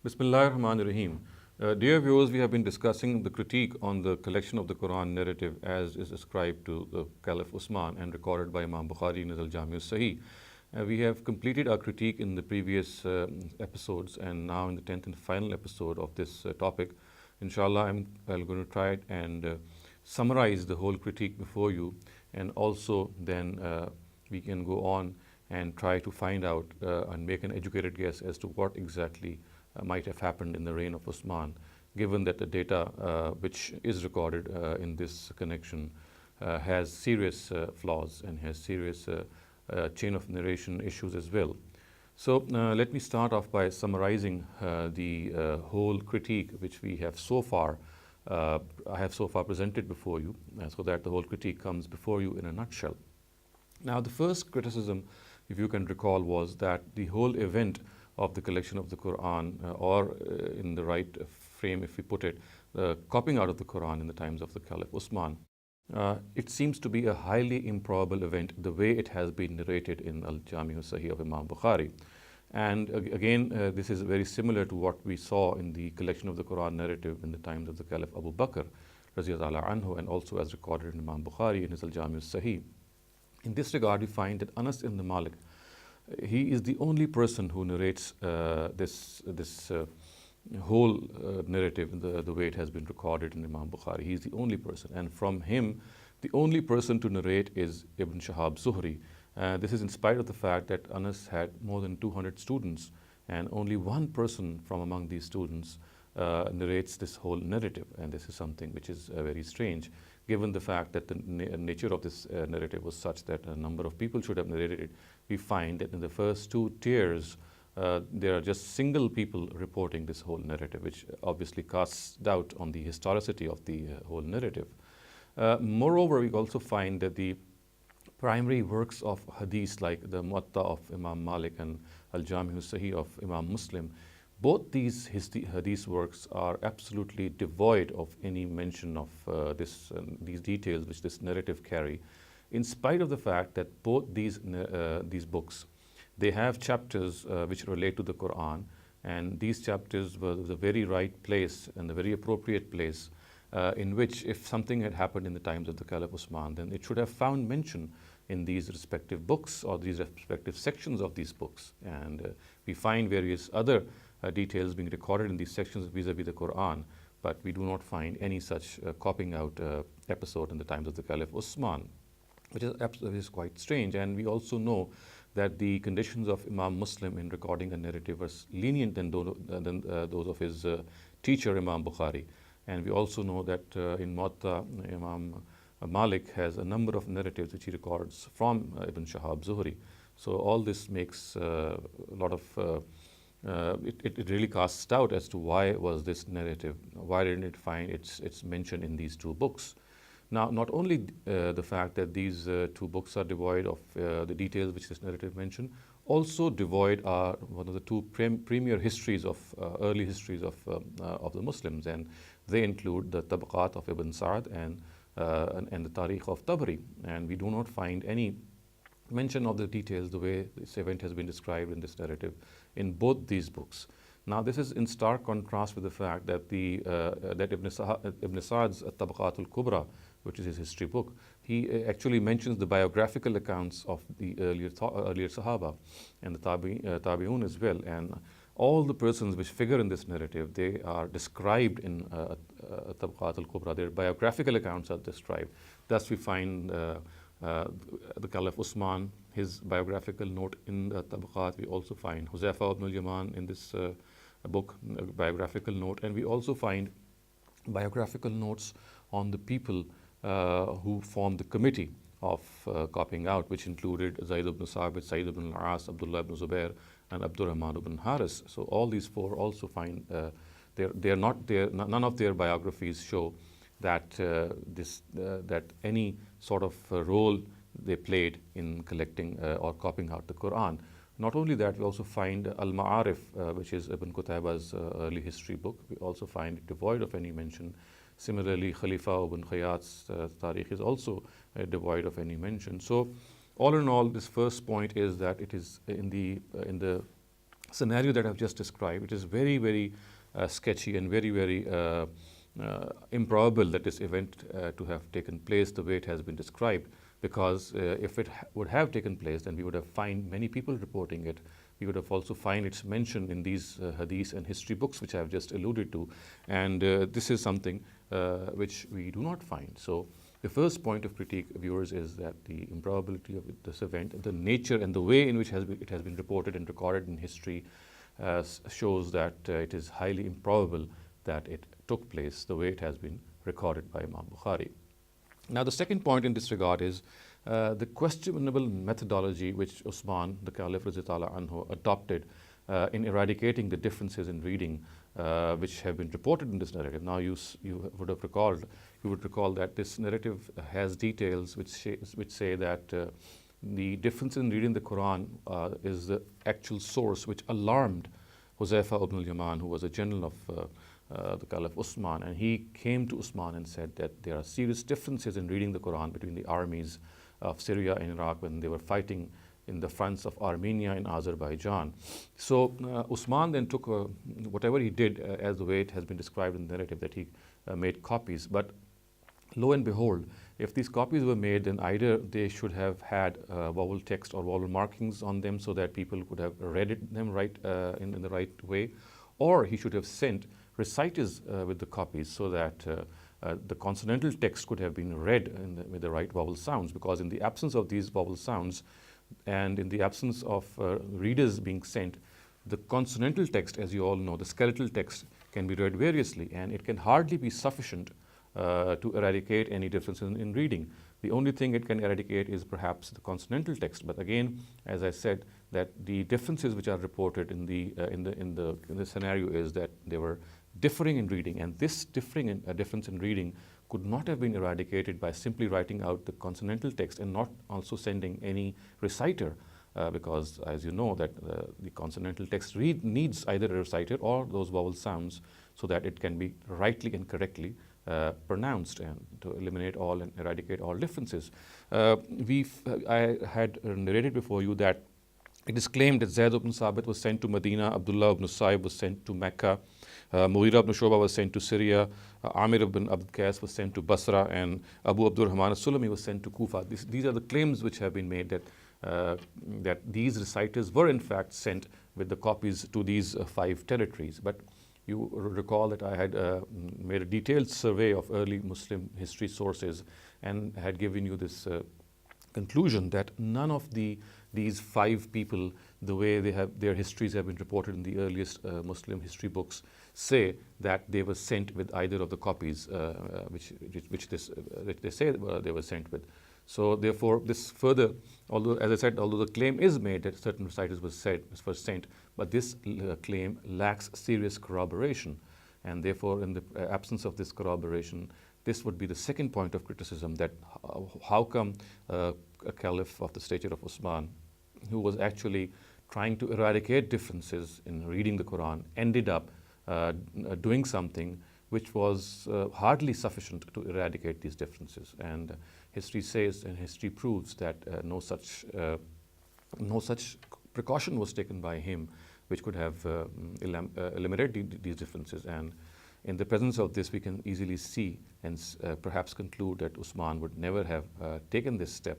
Bismillahir Rahmanir Rahim. Dear viewers, we have been discussing the critique on the collection of the Quran narrative as is ascribed to the Caliph Uthman and recorded by Imam Bukhari in his Al-Jami Sahih. We have completed our critique in the previous episodes, and now in the 10th and final episode of this topic, inshallah, I'm going to try and summarize the whole critique before you, and also then we can go on and try to find out and make an educated guess as to what exactly might have happened in the reign of Uthman, given that the data which is recorded in this connection has serious flaws and has serious chain of narration issues as well. So let me start off by summarizing the whole critique which we have so far, I have so far presented before you, so that the whole critique comes before you in a nutshell. Now, the first criticism, if you can recall, was that the whole event of the collection of the Qur'an, or in the right frame, if we put it, the copying out of the Qur'an in the times of the Caliph Uthman, it seems to be a highly improbable event, the way it has been narrated in Al-Jami Sahih of Imam Bukhari. And again, this is very similar to what we saw in the collection of the Qur'an narrative in the times of the Caliph Abu Bakr, Radiyallahu anhu, and also as recorded in Imam Bukhari in his Al-Jami Sahih. In this regard, we find that Anas ibn Malik, he is the only person who narrates this whole narrative the way it has been recorded in Imam Bukhari. He is the only person, and from him, the only person to narrate is Ibn Shihab Zuhri. This is in spite of the fact that Anas had more than 200 students, and only one person from among these students narrates this whole narrative, and this is something which is very strange, given the fact that the nature of this narrative was such that a number of people should have narrated it. We find that in the first two tiers, there are just single people reporting this whole narrative, which obviously casts doubt on the historicity of the whole narrative. Moreover, we also find that the primary works of hadith, like the Muwatta of Imam Malik and Al-Jami Sahih of Imam Muslim, both these hadith works are absolutely devoid of any mention of these details which this narrative carry, in spite of the fact that both these books, they have chapters which relate to the Qur'an, and these chapters were the very right place and the very appropriate place in which, if something had happened in the times of the Caliph Uthman, then it should have found mention in these respective books or these respective sections of these books. And we find various other details being recorded in these sections vis-a-vis the Qur'an, but we do not find any such copying out episode in the times of the Caliph Uthman, which is quite strange. And we also know that the conditions of Imam Muslim in recording a narrative was lenient than those of his teacher Imam Bukhari. And we also know that in Muwatta, Imam Malik has a number of narratives which he records from Ibn Shihab Zuhri. So all this makes a lot of it really casts doubt as to why was this narrative, why didn't it find its mention in these two books. Now, not only the fact that these two books are devoid of the details which this narrative mentioned, also devoid are one of the two premier histories of early histories of the Muslims, and they include the Tabaqat of Ibn Sa'd and the Tarikh of Tabari, and we do not find any mention of the details the way this event has been described in this narrative in both these books. Now, this is in stark contrast with the fact that that Ibn Sa'd's Tabaqat al-Kubra, which is his history book, he actually mentions the biographical accounts of the earlier Sahaba and the Tabi'un as well. And all the persons which figure in this narrative, they are described in Tabaqat al-Kubra. Their biographical accounts are described. Thus, we find the Caliph Uthman, his biographical note in the Tabaqat. We also find Huzaifa ibn al-Yaman in this book, biographical note. And we also find biographical notes on the people who formed the committee of copying out, which included Zayd ibn Sabit, Sayyid ibn al-As, Abdullah ibn Zubair, and Abdurrahman ibn Haris. So all these four also find none of their biographies show that that any sort of role they played in collecting or copying out the Quran. Not only that, we also find Al-Ma'arif, which is Ibn Qutayba's early history book. We also find it devoid of any mention. Similarly, Khalifa ibn Khayyat's Tarikh is also devoid of any mention. So, all in all, this first point is that it is in the scenario that I've just described, it is very, very sketchy and very, very improbable that this event to have taken place the way it has been described, because if it would have taken place, then we would have found many people reporting it. We would have also find its mention in these hadith and history books which I have just alluded to, and this is something which we do not find. So the first point of critique, viewers, is that the improbability of this event, the nature and the way in which it has been reported and recorded in history shows that it is highly improbable that it took place the way it has been recorded by Imam Bukhari. Now, the second point in this regard is the questionable methodology which Uthman, the Caliph Radhiyallahu anhu, adopted in eradicating the differences in reading which have been reported in this narrative. Now, you would recall that this narrative has details which say that the difference in reading the Quran is the actual source which alarmed Huzaifa ibn al-Yaman, who was a general of the Caliph Uthman, and he came to Uthman and said that there are serious differences in reading the Quran between the armies of Syria and Iraq when they were fighting in the fronts of Armenia and Azerbaijan. So Uthman then took whatever he did as the way it has been described in the narrative, that he made copies. But lo and behold, if these copies were made, then either they should have had vowel text or vowel markings on them so that people could have read them right in the right way, or he should have sent reciters with the copies so that the consonantal text could have been read with the right vowel sounds, because in the absence of these vowel sounds and in the absence of readers being sent, the consonantal text, as you all know, the skeletal text, can be read variously, and it can hardly be sufficient to eradicate any difference in reading. The only thing it can eradicate is perhaps the consonantal text. But again, as I said, that the differences which are reported in the scenario is that they were differing in reading, and this difference in reading could not have been eradicated by simply writing out the consonantal text and not also sending any reciter, because as you know that the consonantal text needs either a reciter or those vowel sounds so that it can be rightly and correctly pronounced, and to eliminate all and eradicate all differences. I had narrated before you that it is claimed that Zayd ibn Sabit was sent to Medina, Abdullah ibn Sa'ib was sent to Mecca, Mughira ibn Shu'bah was sent to Syria, Amir ibn Abd Qais was sent to Basra, and Abu Abdurrahman al-Sulami was sent to Kufa. These are the claims which have been made, that these reciters were in fact sent with the copies to these 5 territories. But you recall that I had made a detailed survey of early Muslim history sources and had given you this conclusion that none of these 5 people, the way their histories have been reported in the earliest Muslim history books, say that they were sent with either of the copies which they say they were sent with. So therefore, this further, although as I said, although the claim is made that certain reciters were sent, but this claim lacks serious corroboration, and therefore, in the absence of this corroboration, this would be the second point of criticism, that how come a caliph of the stature of Uthman, who was actually trying to eradicate differences in reading the Quran, ended up doing something which was hardly sufficient to eradicate these differences. And history says and history proves that no such precaution was taken by him which could have eliminated these differences. And in the presence of this, we can easily see and perhaps conclude that Uthman would never have taken this step,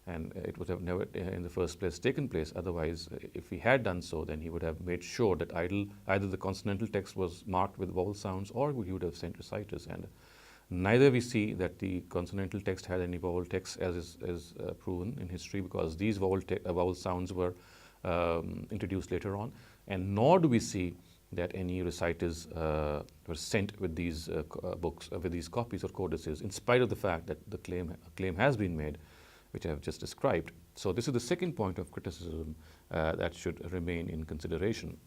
and it would have never in the first place taken place. Otherwise, if he had done so, then he would have made sure that either the consonantal text was marked with vowel sounds, or he would have sent reciters. And neither we see that the consonantal text had any vowel text, as is proven in history, because these vowel sounds were introduced later on, and nor do we see that any reciters were sent with these books, with these copies or codices, in spite of the fact that the claim has been made, which I have just described. So this is the second point of criticism that should remain in consideration.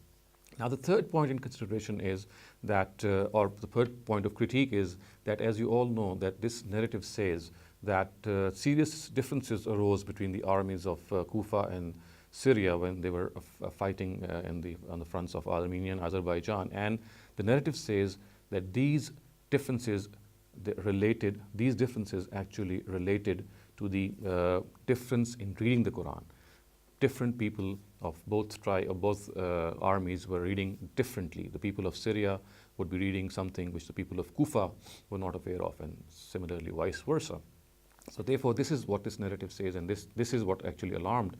Now, the third point in consideration is that, or the third point of critique is that, as you all know, that this narrative says that serious differences arose between the armies of Kufa and Syria when they were fighting on the fronts of Armenia and Azerbaijan. And the narrative says that these differences actually related to the difference in reading the Quran. Different people both armies were reading differently. The people of Syria would be reading something which the people of Kufa were not aware of, and similarly vice versa. So therefore, this is what this narrative says, and this is what actually alarmed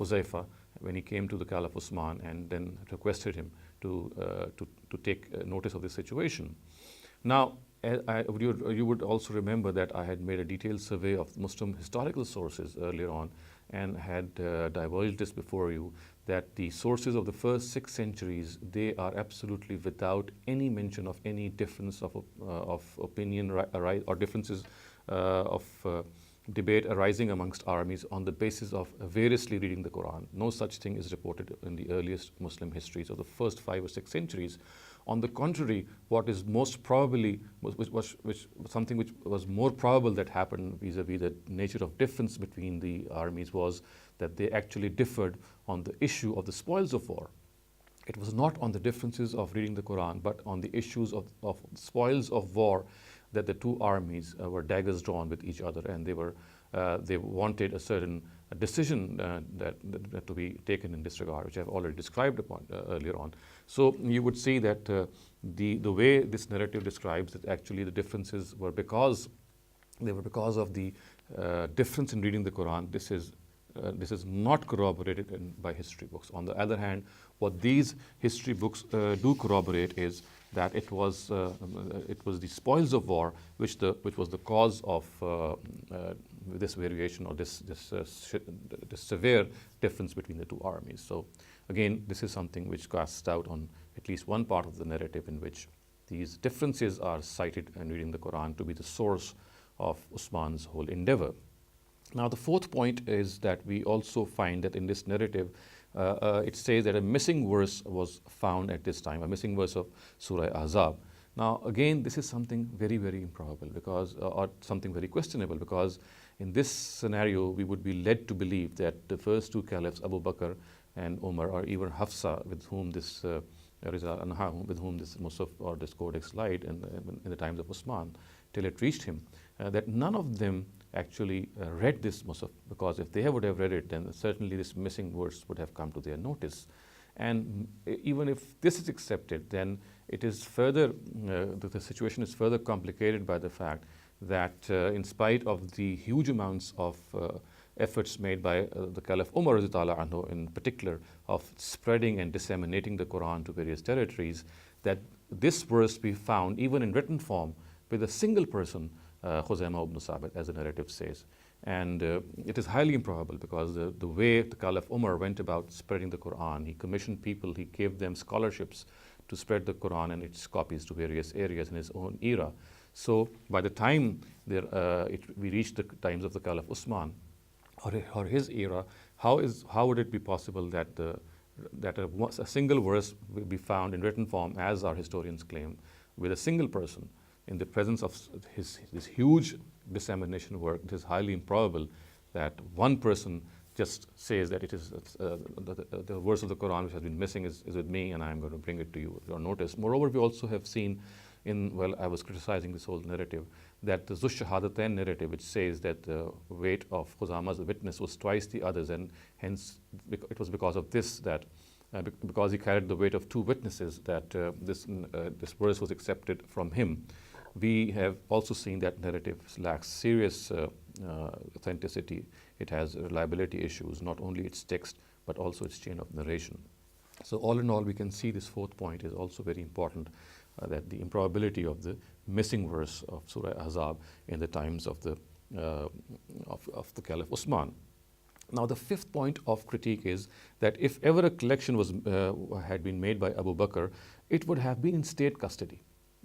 Huzaifa when he came to the Caliph Uthman and then requested him to take notice of this situation. Now, you would also remember that I had made a detailed survey of Muslim historical sources earlier on and had divulged this before you, that the sources of the first 6 centuries, they are absolutely without any mention of any difference of opinion or differences of debate arising amongst armies on the basis of variously reading the Quran. No such thing is reported in the earliest Muslim histories of the first 5 or 6 centuries. On the contrary, what is most probably, something which was more probable that happened vis-a-vis the nature of difference between the armies, was that they actually differed on the issue of the spoils of war. It was not on the differences of reading the Quran, but on the issues of spoils of war, that the two armies were daggers drawn with each other, and they wanted a certain decision that to be taken in this regard, which I've already described upon earlier on. So you would see that the way this narrative describes that actually the differences were because of the difference in reading the Quran. This is not corroborated by history books. On the other hand, what these history books do corroborate is that it was the spoils of war which was the cause of this variation, or this severe difference between the two armies. So again, this is something which casts doubt on at least one part of the narrative, in which these differences are cited in reading the Quran to be the source of Uthman's whole endeavor. Now, the fourth point is that we also find that in this narrative, it says that a missing verse was found at this time, a missing verse of Surah Ahzab. Now, again, this is something very, very improbable, or something very questionable, because in this scenario, we would be led to believe that the first 2 caliphs, Abu Bakr and Umar, or even Hafsa, with whom this Musaf or this codex lied in the times of Uthman, till it reached him, that none of them actually read this Musaf, because if they would have read it, then certainly this missing verse would have come to their notice. And even if this is accepted, then it is further, the situation is further complicated by the fact that in spite of the huge amounts of efforts made by the Caliph Umar in particular of spreading and disseminating the Quran to various territories, that this verse be found even in written form with a single person, Khuzaimah ibn Sabit, as the narrative says. And it is highly improbable, because the way the Caliph Umar went about spreading the Quran, he commissioned people, he gave them scholarships to spread the Quran and its copies to various areas in his own era. So by the time we reach the times of the Caliph Uthman, or his era, how would it be possible that a single verse will be found in written form, as our historians claim, with a single person in the presence of this huge dissemination work? It is highly improbable that one person just says that it is the verse of the Quran which has been missing is with me, and I am going to bring it to your notice. Moreover, we also have seen I was criticizing this whole narrative, that the Zush-Shahadatain narrative, which says that the weight of Khuzama's witness was twice the others, and hence it was because of this that because he carried the weight of 2 witnesses, that this verse was accepted from him. We have also seen that narrative lacks serious authenticity. It has reliability issues, not only its text, but also its chain of narration. So all in all, we can see this fourth point is also very important, that the improbability of the missing verse of Surah Ahzab in the times of the Caliph Uthman. Now, the fifth point of critique is that if ever a collection had been made by Abu Bakr, it would have been in state custody.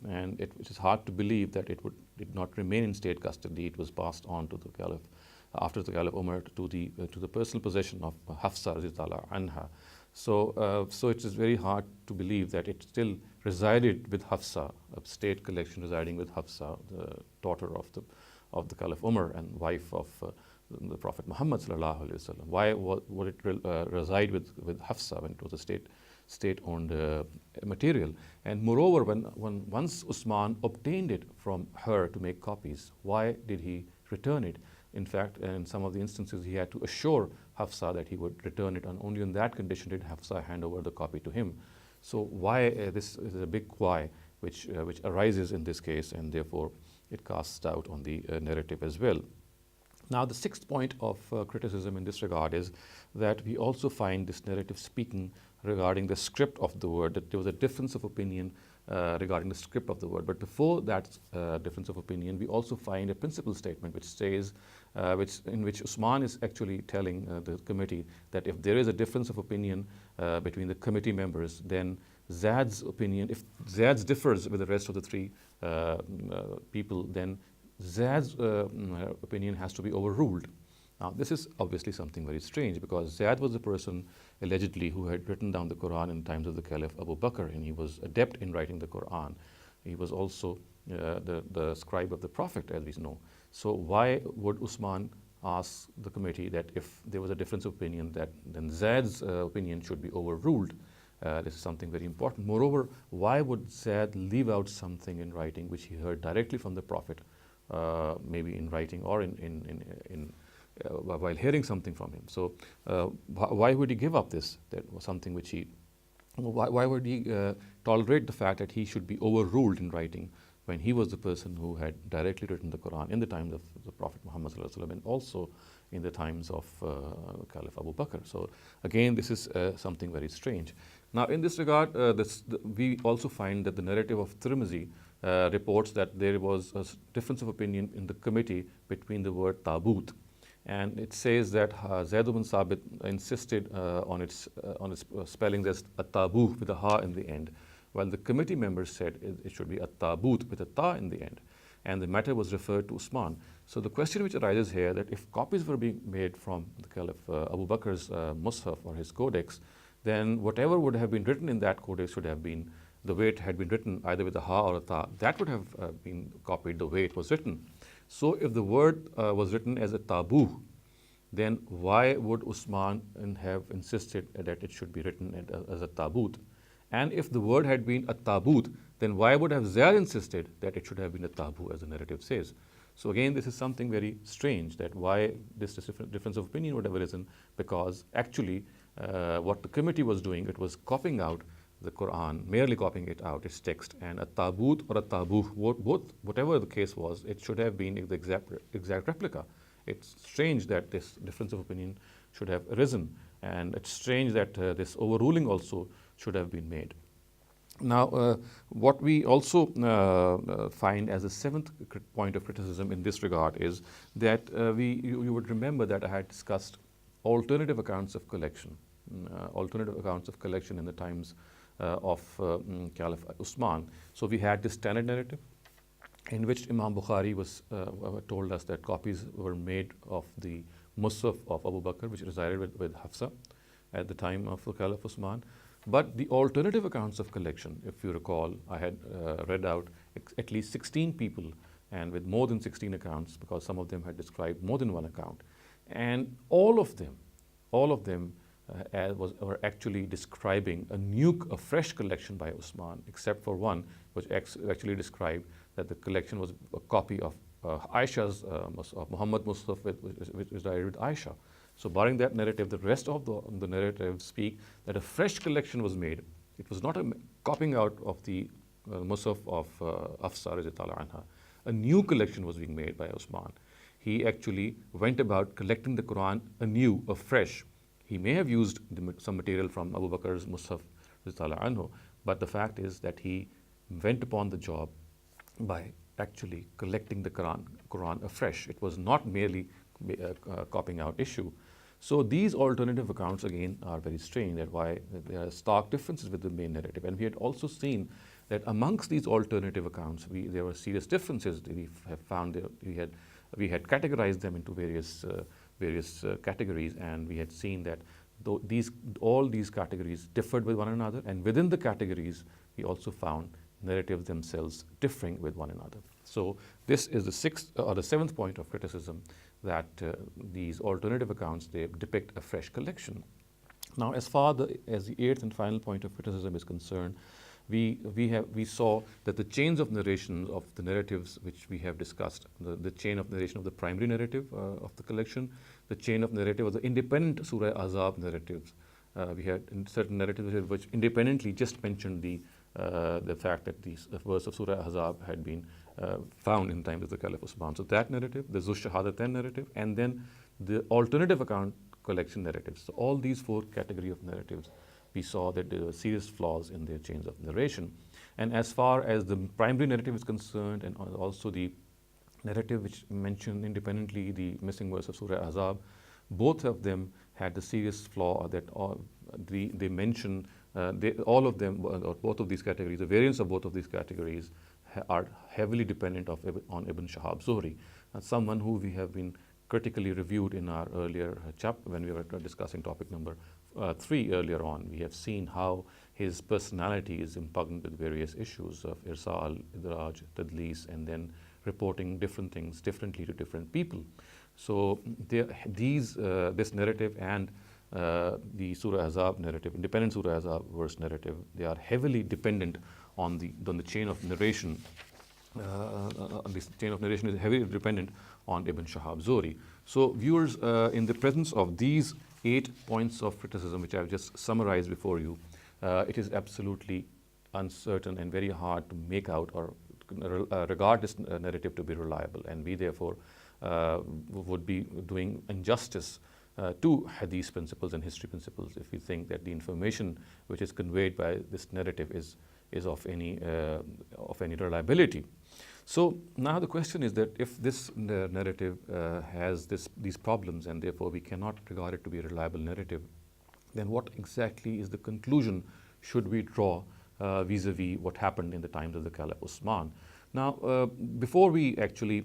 And it is hard to believe that it did not remain in state custody. It was passed on to the Caliph, after the Caliph Umar, to the personal possession of Hafsa radhiyallahu anha. So it is very hard to believe that it still resided with Hafsa, a state collection residing with Hafsa, the daughter of the Caliph Umar and wife of the Prophet Muhammad sallallahu alaihi wasallam. Why would it reside with Hafsa when it was a state-owned material? And moreover, when once Uthman obtained it from her to make copies, why did he return it? In fact, in some of the instances, he had to assure Hafsa that he would return it, and only on that condition did Hafsa hand over the copy to him. So why this is a big why which arises in this case, and therefore it casts doubt on the narrative as well. Now, the sixth point of criticism in this regard is that we also find this narrative speaking regarding the script of the word, that there was a difference of opinion regarding the script of the word. But before that difference of opinion, we also find a principal statement which says, in which Uthman is actually telling the committee that if there is a difference of opinion between the committee members, then Zad's opinion, if Zad's differs with the rest of the three people, then Zad's opinion has to be overruled. Now, this is obviously something very strange, because Zad was the person allegedly who had written down the Qur'an in times of the Caliph Abu Bakr, and he was adept in writing the Qur'an. He was also the scribe of the Prophet, as we know. So why would Uthman ask the committee that if there was a difference of opinion, that then Zad's opinion should be overruled? This is something very important. Moreover, why would Zad leave out something in writing which he heard directly from the Prophet, maybe in writing or while hearing something from him? So why would he give up this? That was something which he, why would he tolerate the fact that he should be overruled in writing when he was the person who had directly written the Quran in the times of the Prophet Muhammad and also in the times of Caliph Abu Bakr? So again, this is something very strange. Now, in this regard, we also find that the narrative of Tirmizi reports that there was a difference of opinion in the committee between the word tabut. And it says that Zayd ibn Sabit insisted on its spelling as a tabu with a ha in the end, while the committee members said it should be a tabut with a ta in the end. And the matter was referred to Uthman. So the question which arises here, that if copies were being made from the Caliph Abu Bakr's Mus'haf or his codex, then whatever would have been written in that codex should have been the way it had been written, either with a ha or a ta. That would have been copied the way it was written. So if the word was written as a tabu, then why would Uthman have insisted that it should be written as a tabut? And if the word had been a tabut, then why would have Zayd insisted that it should have been a tabu, as the narrative says? So again, this is something very strange, that why this difference of opinion would have arisen, because actually what the committee was doing, it was copying out the Quran, merely copying it out, its text, and a tabut or a tabu, both, whatever the case was, it should have been the exact replica. It's strange that this difference of opinion should have arisen, and it's strange that this overruling also should have been made. Now, what we also find as a seventh point of criticism in this regard is that you would remember that I had discussed alternative accounts of collection, in the times of Caliph Uthman. So we had this standard narrative in which Imam Bukhari was told us that copies were made of the Mus'haf of Abu Bakr, which resided with Hafsa at the time of the Caliph Uthman. But the alternative accounts of collection, if you recall, I had read out at least 16 people, and with more than 16 accounts, because some of them had described more than one account. And all of them were actually describing a fresh collection by Uthman, except for one, which actually described that the collection was a copy of Aisha's Muhammad Mus'haf, which resided with Aisha. So barring that narrative, the rest of the narratives speak that a fresh collection was made. It was not a copying out of the Mus'haf of Hafsa radhiyallahu anha. A new collection was being made by Uthman. He actually went about collecting the Quran anew, afresh. He may have used some material from Abu Bakr's Mus'haf radhiyallahu anhu, but the fact is that he went upon the job by actually collecting the Quran afresh. It was not merely a copying out issue. So these alternative accounts again are very strange, that why there are stark differences with the main narrative. And we had also seen that amongst these alternative accounts, there were serious differences. We have found that we had categorized them into various categories, and we had seen that all these categories differed with one another, and within the categories we also found narratives themselves differing with one another. So this is the seventh point of criticism, that these alternative accounts, they depict a fresh collection. Now, as far as the eighth and final point of criticism is concerned, we saw that the chains of narrations of the narratives which we have discussed, the chain of narration of the primary narrative of the collection, the chain of narrative of the independent Surah Azab narratives. We had certain narratives which independently just mentioned the fact that the verse of Surah Ahzab had been found in times of the Caliph Uthman. So that narrative, the Zush Shahadatain narrative, and then the alternative account collection narratives. So all these four categories of narratives, we saw that there were serious flaws in their chains of narration. And as far as the primary narrative is concerned, and also the narrative which mentioned independently the missing verse of Surah Ahzab, both of them had the serious flaw that they mention, all of them, or both of these categories, the variants of both of these categories are heavily dependent on Ibn Shihab Zuhri, someone who we have been critically reviewed in our earlier chapter when we were discussing topic number 3 earlier on. We have seen how his personality is impugned with various issues of irsal, idraj, tadlis, and then reporting different things differently to different people. So this narrative and the Surah Ahzab narrative, independent Surah Ahzab verse narrative, they are heavily dependent on the chain of narration. This chain of narration is heavily dependent on Ibn Shihab Zuhri. So viewers, in the presence of these 8 points of criticism which I have just summarized before you, it is absolutely uncertain and very hard to make out or regard this narrative to be reliable, and we therefore would be doing injustice to hadith principles and history principles if we think that the information which is conveyed by this narrative is of any reliability. So now the question is that if this narrative has these problems and therefore we cannot regard it to be a reliable narrative, then what exactly is the conclusion should we draw vis-a-vis what happened in the times of the Caliph Uthman? Now, before we actually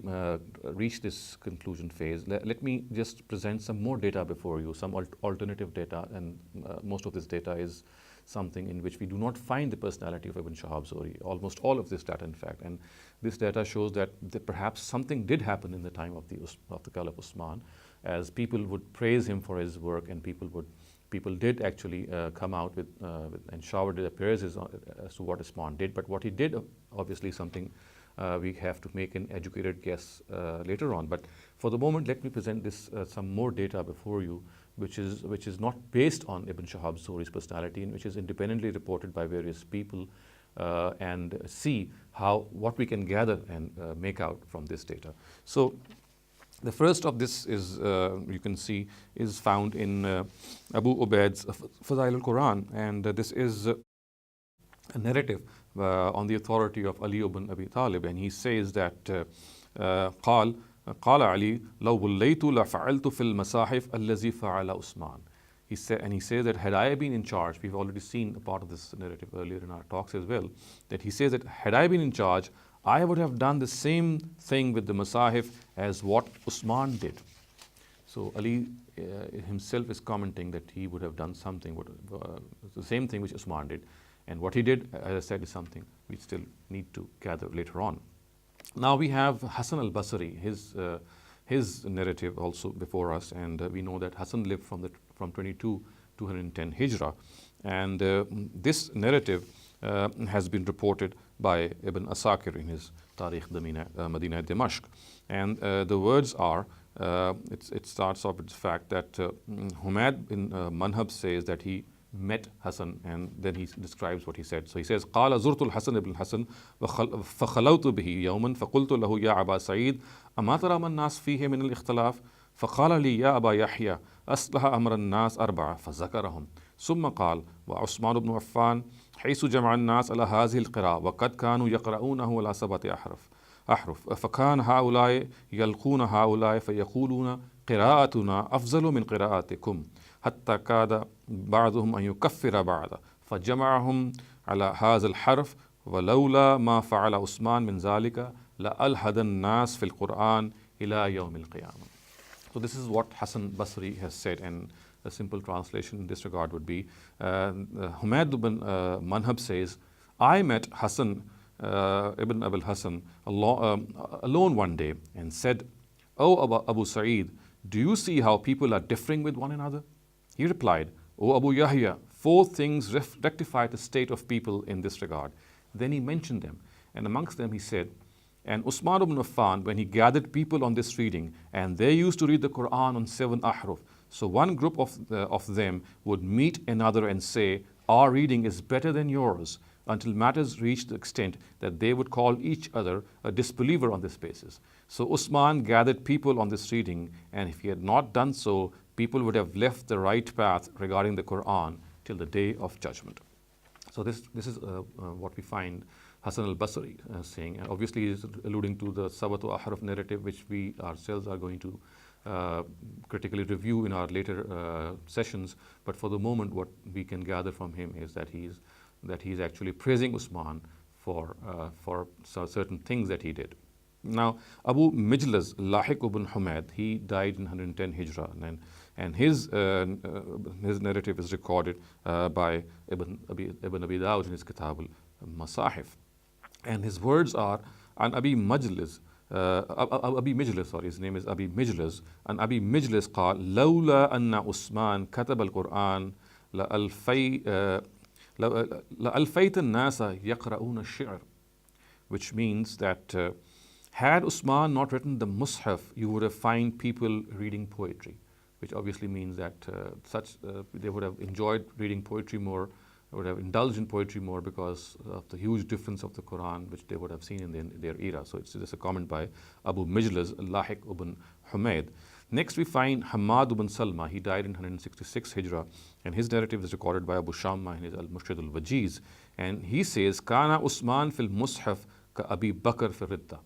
reach this conclusion phase, let me just present some more data before you, some alternative data, and most of this data is something in which we do not find the personality of Ibn Shihab Zuhri, almost all of this data in fact, and this data shows that perhaps something did happen in the time of the Caliph Uthman, as people would praise him for his work, and people did actually come out with and shower their praises as to what Uthman did. But what he did, obviously, something we have to make an educated guess later on. But for the moment, let me present this some more data before you, which is not based on Ibn Shihab Zuhri's personality, and which is independently reported by various people, and see what we can gather and make out from this data. So the first of this is, you can see, is found in Abu Ubaid's Fadail al-Quran, and this is a narrative on the authority of Ali ibn Abi Talib, and he says that قال علي لو وليت لفعلت في المصاحف الذي فعل عثمان. He says that had I been in charge, we've already seen a part of this narrative earlier in our talks as well, that he says that had I been in charge, I would have done the same thing with the Masahif as what Uthman did. So Ali himself is commenting that he would have done something, the same thing which Uthman did. And what he did, as I said, is something we still need to gather later on. Now we have Hassan al-Basri, his narrative also before us, and we know that Hassan lived from 22 to 110 Hijrah. And this narrative has been reported by Ibn Asakir in his Tarikh Madinah Dimashq. And the words are, it starts off with the fact that Humayd bin Manhab says that he met Hassan, and then he describes what he said. So he says, قال زرت الحسن بن الحسن فخلوت به يوما فقلت له يا أبا سعيد أما ترى ما الناس فيه من الاختلاف فقال لي يا أبا يحيى أصلح أمر الناس 4 فذكرهم ثم قال وعثمان بن عفان حيث جمع الناس على هذه القراءة وقد كانوا يقرؤونه على 7 أحرف فكان هؤلاء يلقون هؤلاء فيقولون قراءتنا أفضل من قراءتكم حتى كاد بعضهم أن يكفر بعض فجمعهم على هذا الحرف ولولا ما فعل عثمان من ذلك لألحد الناس في القرآن إلى يوم القيامة. So this is what Hassan Basri has said, and a simple translation in this regard would be, Humayd ibn Manhab says, I met Hassan ibn Abil Hassan alone one day and said, O Abu Sa'id, do you see how people are differing with one another? He replied, O Abu Yahya, 4 things rectify the state of people in this regard. Then he mentioned them. And amongst them he said, and Uthman ibn Affan, when he gathered people on this reading, and they used to read the Qur'an on 7 ahruf. So one group of them would meet another and say, our reading is better than yours, until matters reached the extent that they would call each other a disbeliever on this basis. So Uthman gathered people on this reading, and if he had not done so, people would have left the right path regarding the Qur'an till the day of judgment. So this is what we find Hasan al-Basri saying, and obviously he is alluding to the Sabatu Ahraf narrative, which we ourselves are going to critically review in our later sessions. But for the moment, what we can gather from him is that he's actually praising Uthman for certain things that he did. Now, Abu Mijlas Lahiq ibn Humayd, he died in 110 Hijrah, and his narrative is recorded by Ibn Abi Dawud in his Kitab al-Masahif. And his words are, an Abi Mijlas, his name is Abi Mijlas, and Abi Mijlas قال لولا أن عثمان كتب القرآن لألفيت الناس يقرؤون الشعر, which means that had Uthman not written the Mus'haf, you would have found people reading poetry, which obviously means that they would have enjoyed reading poetry more, would have indulged in poetry more because of the huge difference of the Quran which they would have seen in their era. So it's just a comment by Abu Mijlas Lahiq ibn Humayd. Next we find Hamad ibn Salma. He died in 166 Hijrah, and his narrative is recorded by Abu Shamma in his Al-Mushrid al-Wajiz, and he says, Kana Uthman fil Mus'haf ka Abi Bakr fil Ridda,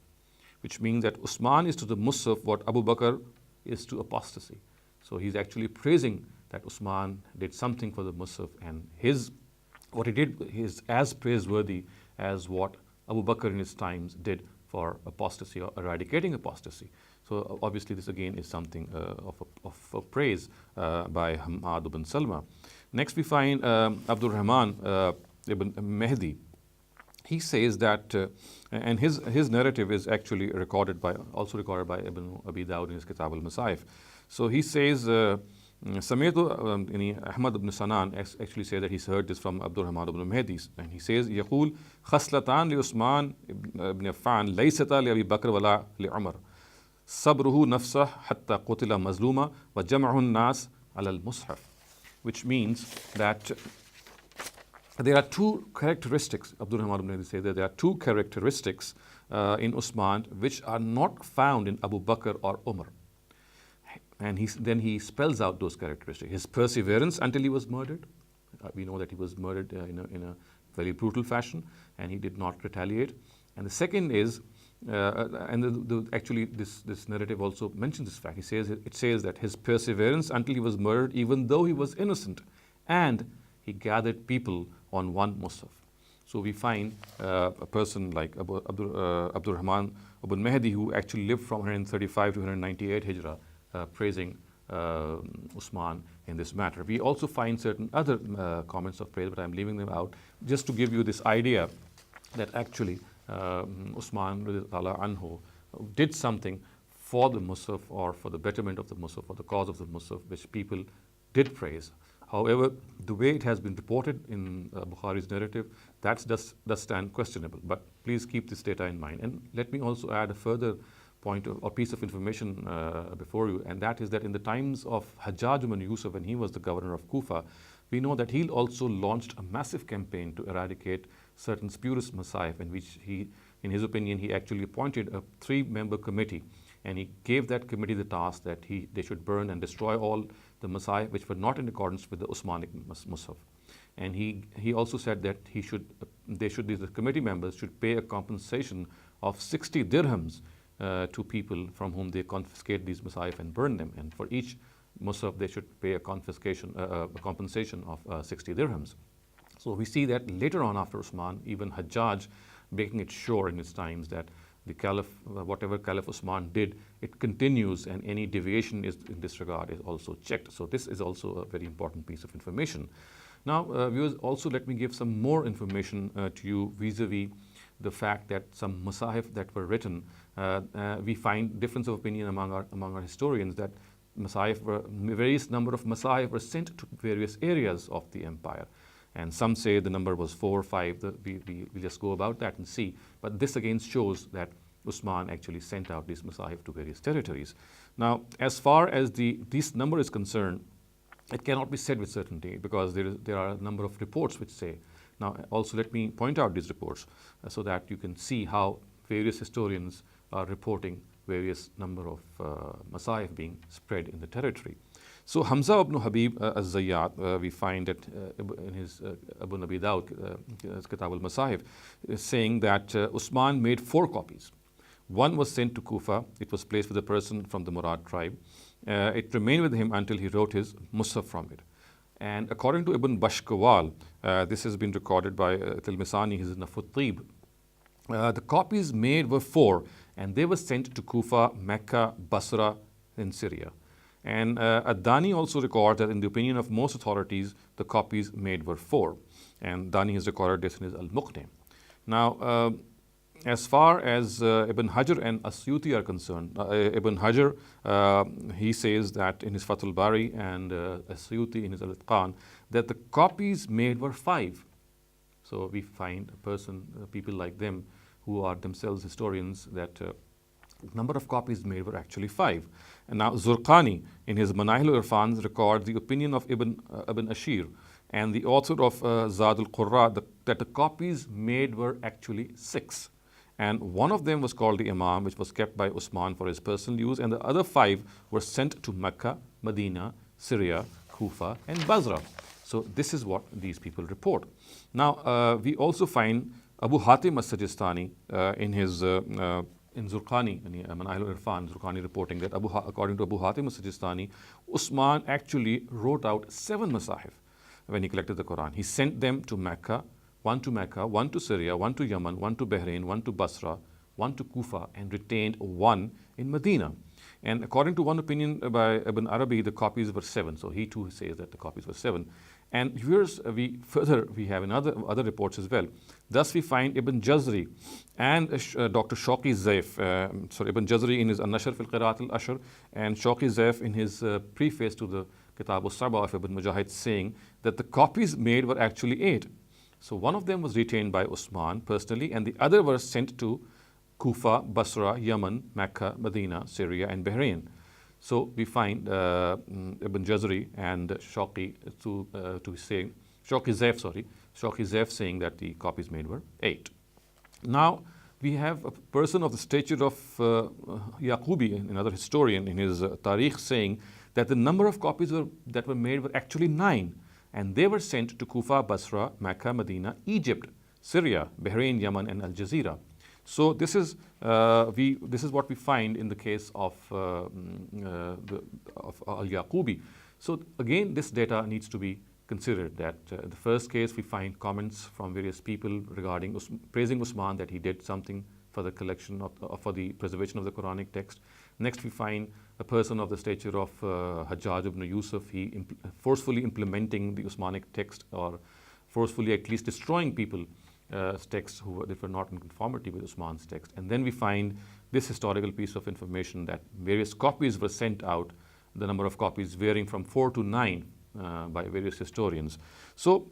which means that Uthman is to the Mus'haf what Abu Bakr is to apostasy. So he's actually praising that Uthman did something for the Mus'haf, and what he did is as praiseworthy as what Abu Bakr in his times did for apostasy or eradicating apostasy. So obviously this again is something of praise by Hamad ibn Salma. Next we find Abdul Rahman ibn Mehdi. He says that, and his narrative is actually also recorded by Ibn Abi Dawud in his Kitab al-Masahif. So he says, Sameetu Ahmad ibn Sanan actually says that he's heard this from Abdul Rahman ibn Mehdi, and he says, يقول خصلتان لعثمان ibn Affan ليستا لأبي بكر ولا لعمر صبره نفسه حتى قتل مظلوما وجمع الناس على المصحف, which means that there are 2 characteristics. Abdul Rahman ibn Mehdi says that there are 2 characteristics in Uthman which are not found in Abu Bakr or Umar. And then he spells out those characteristics. His perseverance until he was murdered. We know that he was murdered in a very brutal fashion, and he did not retaliate. And the second is, actually this narrative also mentions this fact. It says that his perseverance until he was murdered, even though he was innocent, and he gathered people on one Mus'haf. So we find a person like Abdul Rahman ibn Mehdi, who actually lived from 135 to 198 Hijrah, praising Uthman in this matter. We also find certain other comments of praise, but I'm leaving them out just to give you this idea that actually Uthman radhiyallahu anhu did something for the Mus'haf or for the betterment of the Mus'haf, for the cause of the Mus'haf, which people did praise. However, the way it has been reported in Bukhari's narrative, that does stand questionable. But please keep this data in mind. And let me also add a further point or piece of information before you, and that is that in the times of Hajjaj ibn Yusuf, when he was the governor of Kufa, we know that he also launched a massive campaign to eradicate certain spurious masahif, in which in his opinion, he actually appointed a 3-member committee, and he gave that committee the task that they should burn and destroy all the masahif which were not in accordance with the Usmanic Mus'haf. And he also said that the committee members should pay a compensation of 60 dirhams to people from whom they confiscate these masahif and burn them. And for each musaf, they should pay a compensation of 60 dirhams. So we see that later on after Uthman, even Hajjaj making it sure in his times that the Caliph, whatever Caliph Uthman did, it continues, and any deviation in this regard is also checked. So this is also a very important piece of information. Now, viewers, also let me give some more information to you vis-a-vis the fact that some masahif that were written, we find difference of opinion among our historians that various number of masahif were sent to various areas of the empire. And some say the number was 4 or 5. We just go about that and see. But this again shows that Uthman actually sent out these masahif to various territories. Now, as far as this number is concerned, it cannot be said with certainty because there are a number of reports which say. Now, also let me point out these reports so that you can see how various historians are reporting various number of masahif being spread in the territory. So Hamza ibn Habib al-Zayyat, we find it in his Abu Abi Dawud, Kitab al-Masahif, saying that Uthman made 4 copies. One was sent to Kufa. It was placed with a person from the Murad tribe. It remained with him until he wrote his Musaf from it. And according to Ibn Bashkawal, this has been recorded by Tilmisani, his Nafut Tib. The copies made were 4, and they were sent to Kufa, Mecca, Basra, in Syria. And Ad-Dani also records that in the opinion of most authorities, the copies made were 4. And Dani has recorded this in his Al-Muqni. Now, as far as Ibn Hajar and Asyuti are concerned, Ibn Hajar, he says that in his Fathul Bari and Asyuti in his Al-Itqan, that the copies made were 5. So we find people like them who are themselves historians, that number of copies made were actually 5. And now Zurqani in his Manahil al-Irfan records the opinion of Ibn Ashir and the author of Zad al-Qurra that the copies made were actually 6. And one of them was called the Imam, which was kept by Uthman for his personal use, and the other 5 were sent to Mecca, Medina, Syria, Kufa, and Basra. So this is what these people report. Now, we also find Abu Hatim as-Sajistani in his in Zurqani, in Manahil al-Irfan, Zurqani reporting that according to Abu Hatim as-Sajistani, Uthman actually wrote out 7 masahif when he collected the Quran. He sent them to Mecca, 1 to Mecca, 1 to Syria, 1 to Yemen, 1 to Bahrain, 1 to Basra, 1 to Kufa, and retained 1 in Medina. And according to one opinion by Ibn Arabi, the copies were 7. So he too says that the copies were 7. And here's we have in other reports as well. Thus we find Ibn Jazri and Dr. Shawqi Zaif, Ibn Jazri in his An-Nashr fil Qiraat al-Ashr, and Shawqi Zaif in his preface to the Kitab al-Saba of Ibn Mujahid, saying that the copies made were actually 8. So one of them was retained by Uthman personally, and the other was sent to Kufa, Basra, Yemen, Mecca, Medina, Syria, and Bahrain. So we find Ibn Jazri and Shawqi Zaif saying that the copies made were 8. Now we have a person of the stature of Yaqubi, another historian, in his Tarikh, saying that the number of copies that were made were actually 9, and they were sent to Kufa, Basra, Mecca, Medina, Egypt, Syria, Bahrain, Yemen, and Al Jazeera. So this is what we find in the case of Al-Yaqubi. So again, this data needs to be considered. That in the first case, we find comments from various people regarding praising Uthman, that he did something for the collection for the preservation of the Quranic text. Next, we find a person of the stature of Hajjaj ibn Yusuf, he forcefully implementing the Uthmanic text, or forcefully at least destroying people texts that were not in conformity with Uthman's text. And then we find this historical piece of information that various copies were sent out, the number of copies varying from 4 to 9 by various historians. So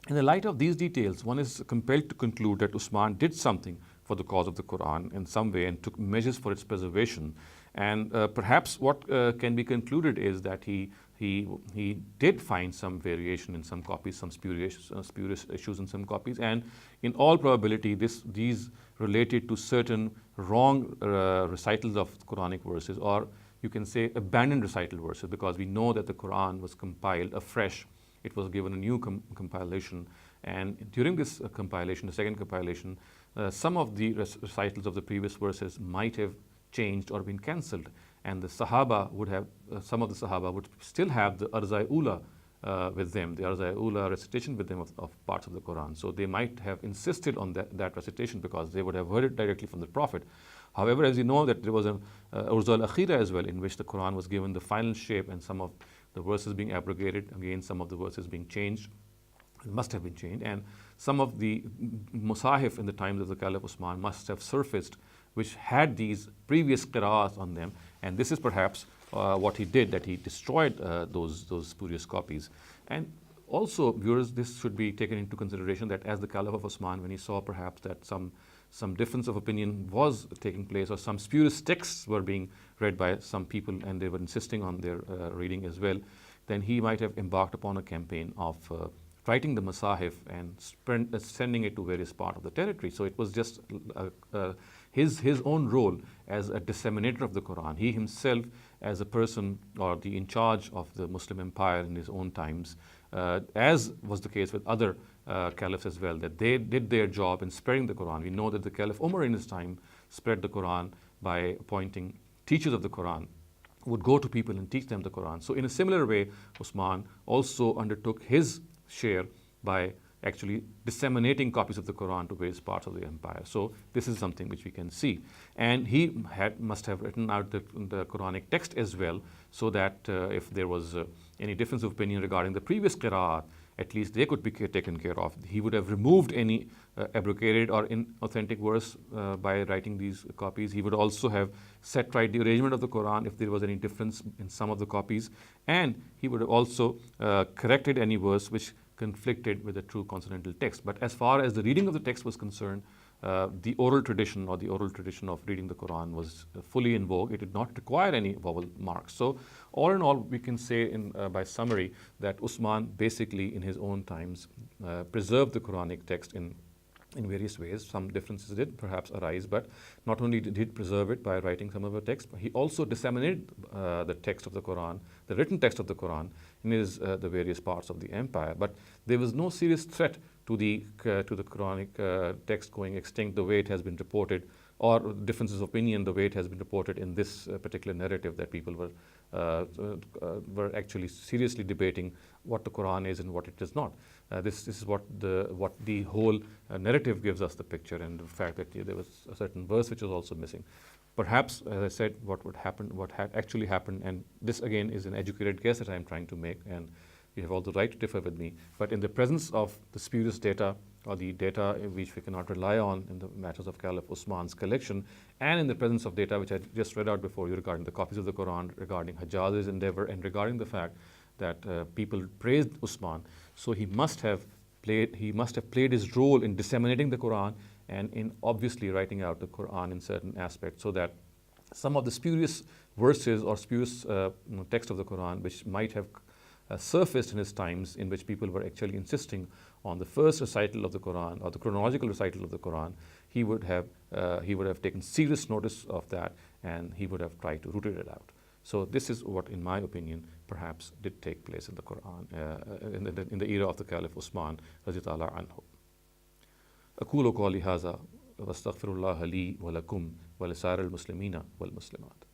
in the light of these details, one is compelled to conclude that Uthman did something for the cause of the Quran in some way and took measures for its preservation. And perhaps what can be concluded is that he did find some variation in some copies, some spurious issues in some copies, and in all probability these related to certain wrong recitals of Quranic verses, or you can say abandoned recital verses, because we know that the Quran was compiled afresh. It was given a new compilation, and during this compilation, the second compilation, some of the recitals of the previous verses might have changed or been cancelled, and the Sahaba would have, some of the Sahaba would still have the Arzai Ula with them, the Arzai Ula recitation with them of parts of the Quran. So they might have insisted on that recitation because they would have heard it directly from the Prophet. However, as you know, that there was an Urza al-Akhira as well, in which the Quran was given the final shape, and some of the verses being abrogated, again some of the verses being changed, must have been changed, and some of the Musahif in the times of the Caliph Uthman must have surfaced which had these previous qira'ats on them, and this is perhaps what he did, that he destroyed those spurious copies. And also, viewers, this should be taken into consideration that as the Caliph of Uthman, when he saw perhaps that some difference of opinion was taking place, or some spurious texts were being read by some people and they were insisting on their reading as well, then he might have embarked upon a campaign of writing the Masahif and sending it to various parts of the territory. So it was just his own role as a disseminator of the Quran. He himself, as a person or the in charge of the Muslim empire in his own times, as was the case with other caliphs as well, that they did their job in spreading the Quran. We know that the Caliph Umar in his time spread the Quran by appointing teachers of the Quran, would go to people and teach them the Quran. So in a similar way, Uthman also undertook his share by actually disseminating copies of the Quran to various parts of the empire. So this is something which we can see. And he must have written out the Quranic text as well, so that if there was any difference of opinion regarding the previous qira'at, at least they could be taken care of. He would have removed any abrogated or inauthentic verse by writing these copies. He would also have set right the arrangement of the Quran if there was any difference in some of the copies. And he would have also corrected any verse which conflicted with the true consonantal text. But as far as the reading of the text was concerned, the oral tradition of reading the Quran was fully in vogue. It did not require any vowel marks. So all in all, we can say by summary that Uthman basically in his own times preserved the Quranic text in various ways. Some differences did perhaps arise, but not only did he preserve it by writing some of the text, but he also disseminated the text of the Quran, the written text of the Quran, in the various parts of the empire. But there was no serious threat to the Quranic text going extinct the way it has been reported, or differences of opinion the way it has been reported in this particular narrative, that people were actually seriously debating what the Quran is and what it is not. This is what the whole narrative gives us the picture, and the fact that there was a certain verse which was also missing. Perhaps, as I said, what had actually happened, and this again is an educated guess that I am trying to make, and you have all the right to differ with me, but in the presence of the spurious data, or the data which we cannot rely on in the matters of Caliph Uthman's collection, and in the presence of data which I just read out before you regarding the copies of the Quran, regarding Hajjaz's endeavor, and regarding the fact that people praised Uthman, so he must have played his role in disseminating the Quran and in obviously writing out the Quran in certain aspects, so that some of the spurious verses or spurious text of the Quran which might have surfaced in his times, in which people were actually insisting on the first recital of the Quran or the chronological recital of the Quran, he would have taken serious notice of that, and he would have tried to root it out. So this is what, in my opinion, perhaps did take place in the Quran in the era of the Caliph Uthman radiyallahu anhu. أقول قولي هذا وأستغفر الله لي ولكم ولسائر المسلمين والمسلمات.